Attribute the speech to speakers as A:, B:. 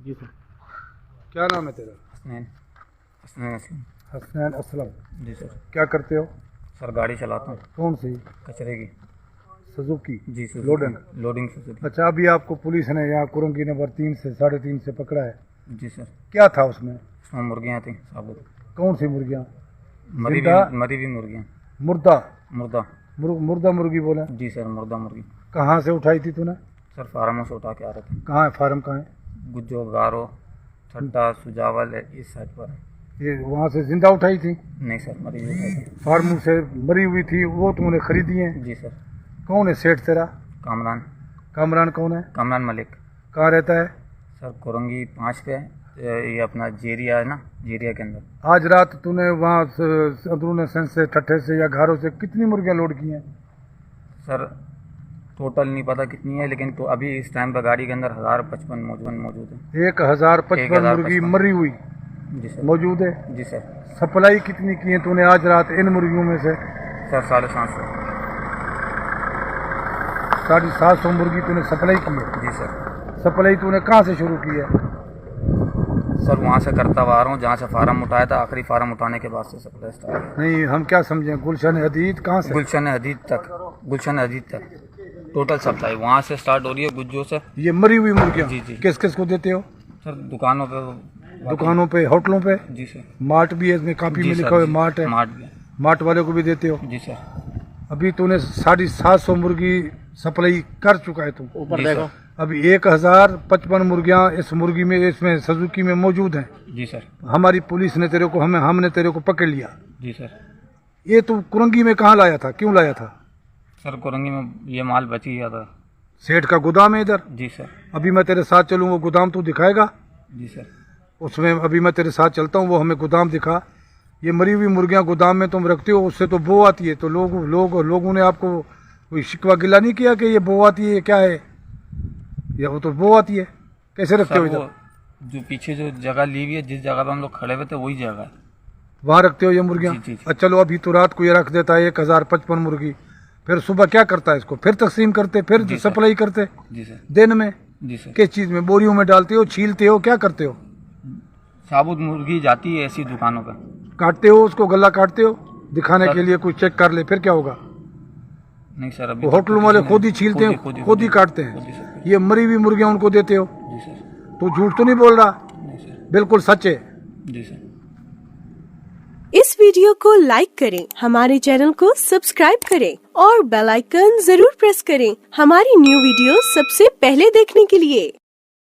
A: जी sir. क्या नाम है तेरा?
B: हसनैन हसनैन असलम।
A: हसनैन असलम।
B: जी सर।
A: क्या करते हो?
B: सर गाड़ी चलाता हूँ।
A: कौन सी?
B: कचरे की।
A: सुजुकी?
B: जी सर।
A: लोडिंग?
B: Loading Suzuki.
A: अच्छा, अभी आपको पुलिस ने यहाँ कुरंगी नंबर 3 से 3.5 से पकड़ा है।
B: जी सर।
A: क्या था उसमें?
B: उसमें मुर्गियाँ थी साबुत।
A: कौन सी मुर्गियाँ?
B: मरी
A: जिंदा?
B: हुई मुर्गियाँ।
A: मुर्दा?
B: मुर्दा।
A: मुर्दा मुर्गी बोला?
B: जी सर, मुर्दा मुर्गी।
A: कहाँ से उठाई थी तूने?
B: सर फार्मों से उठा के आ रहे थे।
A: कहाँ है फार्म? कहाँ है?
B: गुज्जो, गारो, छट्टा, सुजावल है इस साइड पर।
A: ये वहाँ से जिंदा उठाई थी?
B: नहीं सर, मरी हुई थी।
A: फार्म से मरी हुई थी, वो तुमने खरीदी है?
B: जी सर।
A: कौन है सेठ तेरा?
B: कामरान।
A: कामरान कौन है?
B: कामरान मलिक।
A: कहाँ रहता है?
B: सर कुरंगी 5 पे है। ये अपना जेरिया है ना, जेरिया के अंदर।
A: आज रात तूने वहाँ अंदरून सेंस से, ठट्ठे से या घरों से कितनी मुर्गियाँ लोड की हैं?
B: सर टोटल नहीं पता कितनी है, लेकिन तो अभी इस टाइम पर गाड़ी के अंदर 1055 मौजूद है।
A: 1055 मुर्गी मरी हुई
B: जी सर
A: मौजूद है।
B: जी सर।
A: सप्लाई कितनी की है तूने आज रात इन मुर्गियों में से?
B: सर 750।
A: 750 मुर्गी तूने सप्लाई की है?
B: जी सर।
A: सप्लाई तूने कहाँ से शुरू की है?
B: सर वहाँ से करता हुआ आ रहा हूँ जहाँ से फार्म उठाया था। आखिरी फार्म उठाने के बाद से सप्लाई स्टार्ट।
A: नहीं, हम क्या समझें, गुलशन हदीद कहाँ से?
B: गुलशन हदीद तक टोटल सप्लाई वहाँ से स्टार्ट हो रही है, गुज्जो से।
A: ये मरी हुई मुर्गियाँ
B: जी जी।
A: किस किस को देते हो?
B: सर दुकानों पे,
A: होटलों पे?
B: जी सर।
A: मार्ट भी है इसमें, कापी में लिखा हुआ है मार्ट है। मार्ट वाले को भी देते हो?
B: जी सर।
A: अभी तूने 750 मुर्गी सप्लाई कर चुका है तू।
B: ऊपर देखो।
A: अभी 1055 मुर्गियाँ इस मुर्गी में, इसमें सुजुकी में मौजूद हैं।
B: जी सर।
A: हमारी पुलिस ने तेरे को, हमने तेरे को पकड़ लिया।
B: जी सर।
A: ये तू कुरंगी में कहाँ लाया था, क्यों लाया था?
B: सर कुरंगी में ये माल बच गया था।
A: सेठ का गोदाम है इधर?
B: जी सर।
A: अभी मैं तेरे साथ चलूँ, वो गोदाम तू दिखाएगा?
B: जी सर।
A: उसमें अभी मैं तेरे साथ चलता हूँ, वो हमें गोदाम दिखा। ये मरी हुई मुर्गियाँ गोदाम में तुम रखते हो, उससे तो बो आती है। तो लोगों ने आपको कोई शिकवा गिला नहीं किया कि ये बो आती है, क्या है? या वो तो बो आती है, कैसे रखते हो इधर?
B: जो पीछे जो जगह ली हुई है, जिस जगह पर हम लोग खड़े हुए थे वही जगह है,
A: वहाँ रखते हो ये मुर्गियाँ?
B: जी, जी, जी।
A: अच्छा चलो, अभी तो रात को ये रख देता है 1055 मुर्गी, फिर सुबह क्या करता है इसको? फिर तकसीम करते, फिर सप्लाई करते?
B: जी सर।
A: दिन में?
B: जी सर।
A: किस चीज़ में? बोरियों में डालते हो, छीलते हो, क्या करते हो?
B: साबुत मुर्गी जाती है ऐसी दुकानों पर।
A: काटते हो उसको, गला काटते हो दिखाने के लिए, कोई चेक कर ले, फिर क्या होगा?
B: नहीं सर, अभी
A: होटलों वाले खुद ही छीलते हैं, खुद ही काटते हैं। ये मरी हुई मुर्गियाँ उनको देते हो?
B: जी सर।
A: तू झूठ तो नहीं बोल रहा?
B: नहीं सर।
A: बिल्कुल सच है।
B: जी सर।
C: इस वीडियो को लाइक करें, हमारे चैनल को सब्सक्राइब करें और बेल आइकन जरूर प्रेस करें हमारी न्यू वीडियो सबसे पहले देखने के लिए।